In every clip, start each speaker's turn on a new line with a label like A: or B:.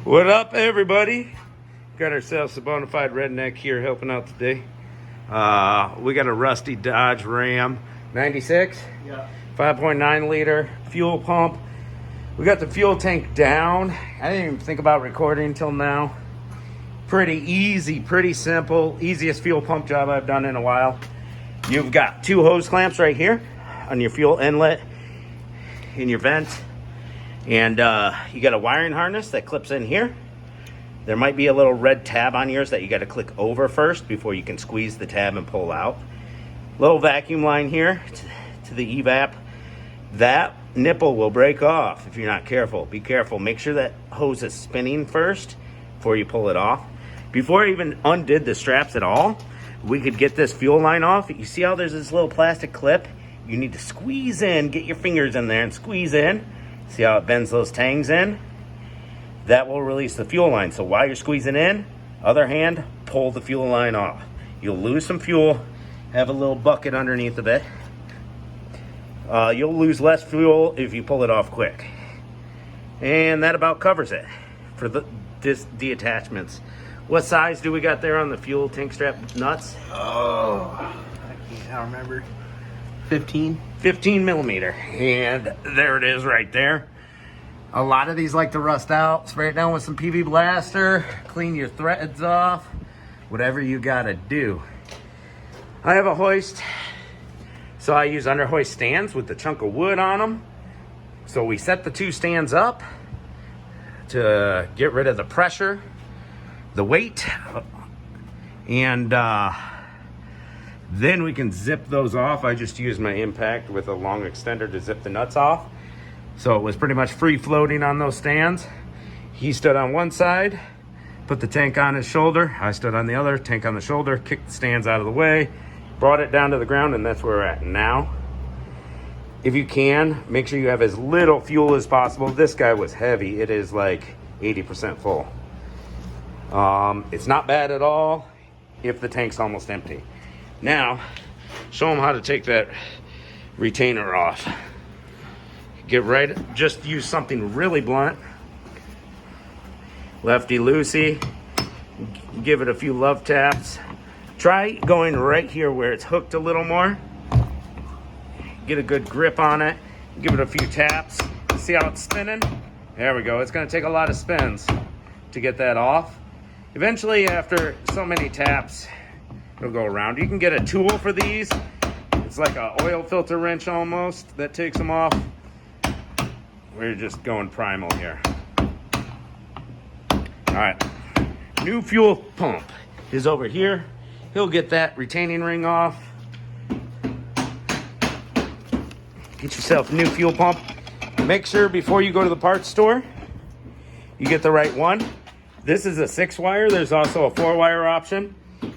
A: What up, everybody? Got ourselves a bona fide redneck here helping out today. We got a rusty Dodge Ram 96, 5.9 liter fuel pump. We got the fuel tank down. I didn't even think about recording until now. Pretty easy, pretty simple. Easiest fuel pump job I've done in a while. You've got two hose clamps right here on your fuel inlet in your vent. And you got a wiring harness that clips in here. There might be a little red tab on yours that you got to click over first before you can squeeze the tab and pull out. Little vacuum line here to the evap. That nipple will break off if you're not careful. Be careful. Make sure that hose is spinning first before you pull it off. Before I even undid the straps at all, we could get this fuel line off. You see how there's this little plastic clip? You need to squeeze in, get your fingers in there and squeeze in. See how it bends those tangs in? That will release the fuel line. So while you're squeezing in, other hand, pull the fuel line off. You'll lose some fuel, have a little bucket underneath of it. You'll lose less fuel if you pull it off quick. And that about covers it for the attachments. What size do we got there on the fuel tank strap nuts?
B: Oh, I can't remember. 15
A: millimeter. And there it is right there. A lot of these like to rust out. Spray it down with some PV Blaster. Clean your threads off. Whatever you gotta do. I have a hoist. So I use under hoist stands with the chunk of wood on them. So we set the two stands up to get rid of the pressure, the weight, and then we can zip those off. I just used my impact with a long extender to zip the nuts off. So it was pretty much free floating on those stands. He stood on one side, put the tank on his shoulder. I stood on the other, tank on the shoulder, kicked the stands out of the way, brought it down to the ground, and that's where we're at now. If you can, make sure you have as little fuel as possible. This guy was heavy. It is like 80% full. It's not bad at all if the tank's almost empty. Now, show them how to take that retainer off. Just use something really blunt. Lefty loosey. Give it a few love taps. Try going right here where it's hooked a little more. Get a good grip on it. Give it a few taps. See how it's spinning? There we go. It's going to take a lot of spins to get that off. Eventually, after so many taps, it'll go around. You can get a tool for these. It's like an oil filter wrench almost that takes them off. We're just going primal here. All right. New fuel pump is over here. He'll get that retaining ring off. Get yourself a new fuel pump. Make sure before you go to the parts store, you get the right one. This is a 6-wire. There's also a 4-wire option.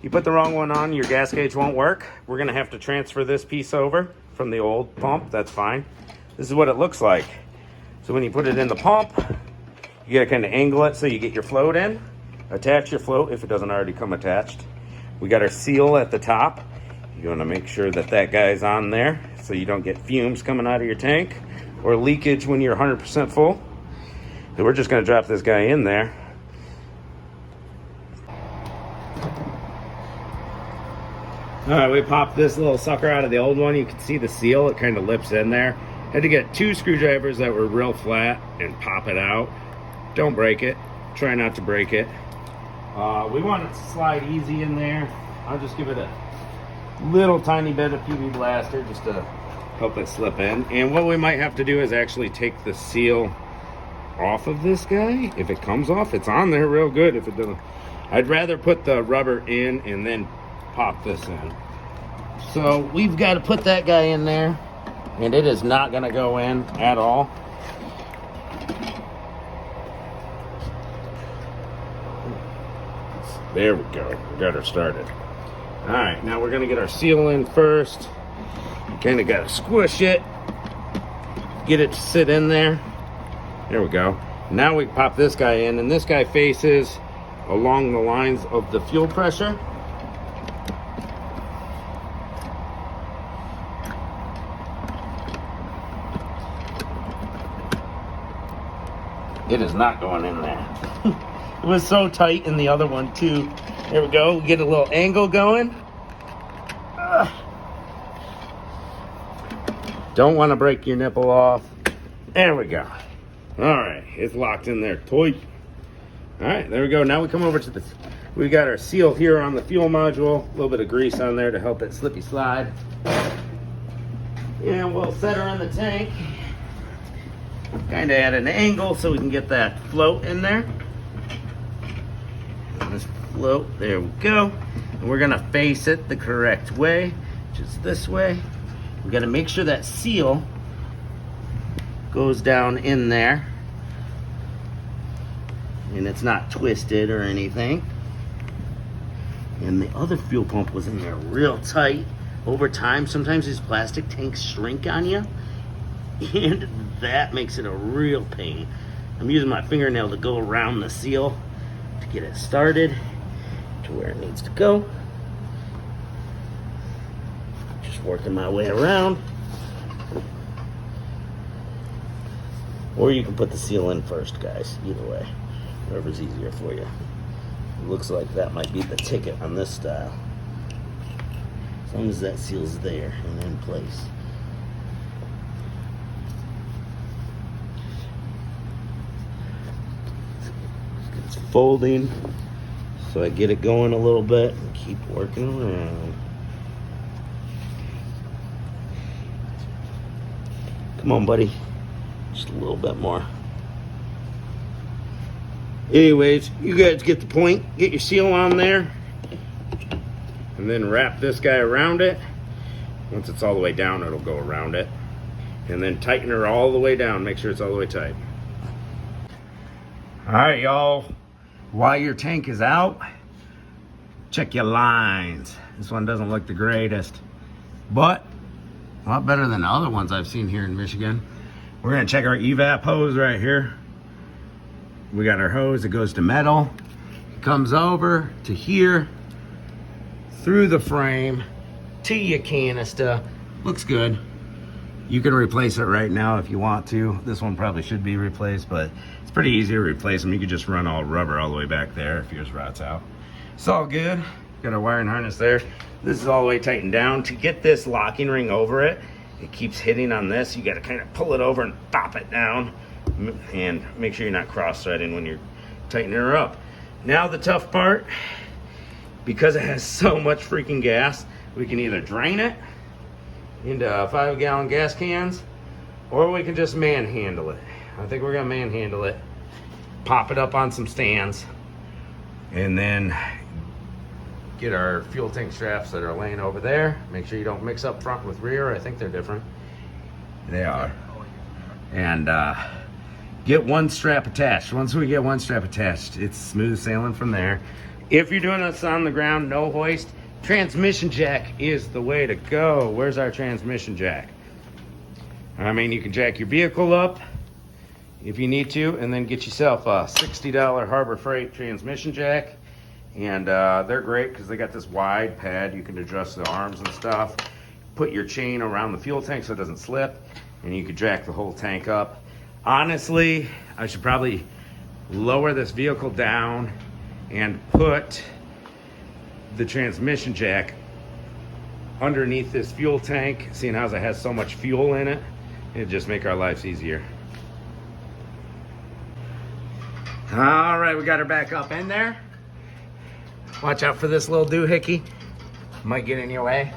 A: You put the wrong one on, your gas gauge won't work. We're gonna have to transfer this piece over from the old pump. That's fine. This is what it looks like. So when you put it in the pump, you gotta kind of angle it so you get your float in. Attach your float if it doesn't already come attached. We got our seal at the top. You wanna make sure that that guy's on there so you don't get fumes coming out of your tank or leakage when you're 100% full. So we're just gonna drop this guy in there. All right, we popped this little sucker out of the old one. You can see the seal, it kind of lips in there. Had to get 2 screwdrivers that were real flat and pop it out. Don't break it. Try not to break it. We want it to slide easy in there. I'll just give it a little tiny bit of PV Blaster just to help it slip in. And what we might have to do is actually take the seal off of this guy. If it comes off, it's on there real good. If it doesn't, I'd rather put the rubber in and then pop this in. So we've got to put that guy in there, and it is not going to go in at all. There we go. We got her started. All right, now we're going to get our seal in first. Kind of got to squish it, get it to sit in there. There we go. Now we pop this guy in, and this guy faces along the lines of the fuel pressure. It is not going in there. It was so tight in the other one too. There we go. Get a little angle going. Don't want to break your nipple off. There we go. All right, it's locked in there tight. All right, there we go. Now we come over to the, we got our seal here on the fuel module. A little bit of grease on there to help it slippy slide. And we'll set her in the tank. Kind of at an angle so we can get that float in there. This float, there we go. And we're gonna face it the correct way, just this way. We gotta make sure that seal goes down in there and it's not twisted or anything. And the other fuel pump was in there real tight. Over time, sometimes these plastic tanks shrink on you, and that makes it a real pain. I'm using my fingernail to go around the seal to get it started to where it needs to go. Just working my way around. Or you can put the seal in first, guys. Either way, whatever's easier for you. It looks like that might be the ticket on this style. As long as that seal's there and in place. It's folding, so I get it going a little bit and keep working around. Come on, buddy. Just a little bit more. Anyways, you guys get the point. Get your seal on there. And then wrap this guy around it. Once it's all the way down, it'll go around it. And then tighten her all the way down. Make sure it's all the way tight. All right, y'all. While your tank is out, check your lines. This one doesn't look the greatest, but a lot better than the other ones I've seen here in Michigan. We're gonna check our Evap hose right here. We got our hose, it goes to metal. It comes over to here, through the frame, to your canister. Looks good. You can replace it right now if you want to. This one probably should be replaced, but it's pretty easy to replace them. You can just run all rubber all the way back there if yours rots out. It's all good. Got our wiring harness there. This is all the way tightened down. To get this locking ring over it, it keeps hitting on this. You got to kind of pull it over and pop it down, and make sure you're not cross-threading when you're tightening her up. Now the tough part, because it has so much freaking gas, we can either drain it into 5-gallon gas cans, or we can just manhandle it. I think we're gonna manhandle it, pop it up on some stands, and then get our fuel tank straps that are laying over there. Make sure you don't mix up front with rear. I think they're different. They are. And get one strap attached. Once we get one strap attached, it's smooth sailing from there. If you're doing this on the ground, no hoist, transmission jack is the way to go. Where's our transmission jack? I mean, you can jack your vehicle up if you need to, and then get yourself a $60 Harbor Freight transmission jack. And they're great because they got this wide pad. You can adjust the arms and stuff. Put your chain around the fuel tank so it doesn't slip, and you could jack the whole tank up. Honestly, I should probably lower this vehicle down and put the transmission jack underneath this fuel tank, seeing how it has so much fuel in it. It'd just make our lives easier. All right, we got her back up in there. Watch out for this little doohickey. Might get in your way.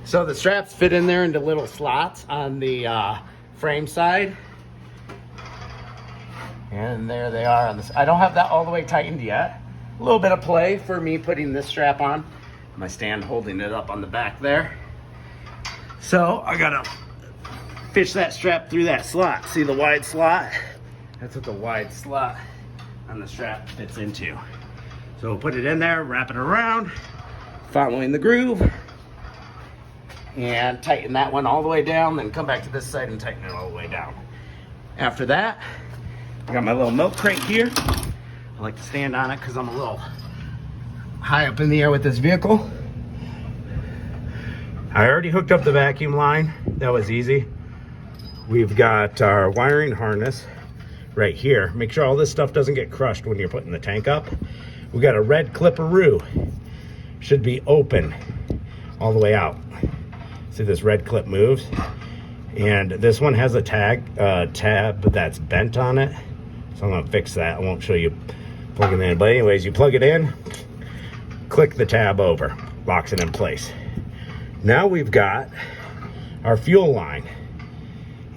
A: So the straps fit in there into little slots on the frame side. And there they are on this. I don't have that all the way tightened yet. A little bit of play for me putting this strap on. My stand holding it up on the back there. So I gotta fish that strap through that slot. See the wide slot? That's what the wide slot on the strap fits into. So we'll put it in there, wrap it around, following the groove, and tighten that one all the way down, then come back to this side and tighten it all the way down. After that, I got my little milk crate here. I like to stand on it because I'm a little high up in the air with this vehicle. I already hooked up the vacuum line. That was easy. We've got our wiring harness right here. Make sure all this stuff doesn't get crushed when you're putting the tank up. We got a red clipperoo. Should be open all the way out. See, this red clip moves. And this one has a tab that's bent on it. So I'm gonna fix that. I won't show you plugging it in. But anyways, you plug it in, click the tab over, locks it in place. Now we've got our fuel line.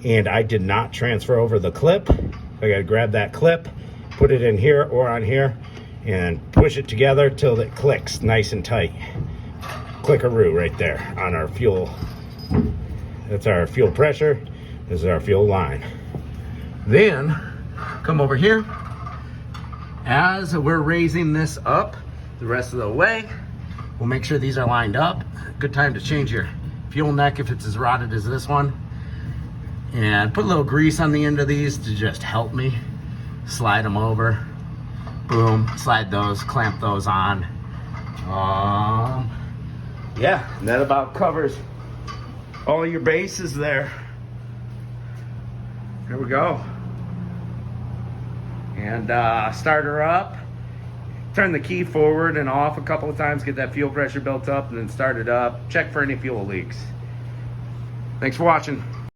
A: And I did not transfer over the clip. I gotta grab that clip, put it in here or on here, and push it together till it clicks nice and tight. Clickaroo right there on our fuel. That's our fuel pressure. This is our fuel line. Then come over here. As we're raising this up the rest of the way, we'll make sure these are lined up. Good time to change your fuel neck if it's as rotted as this one. And put a little grease on the end of these to just help me slide them over. Boom, slide those, clamp those on. Yeah, and that about covers all your bases there. Here we go. And start her up. Turn the key forward and off a couple of times, get that fuel pressure built up, and then start it up. Check for any fuel leaks. Thanks for watching.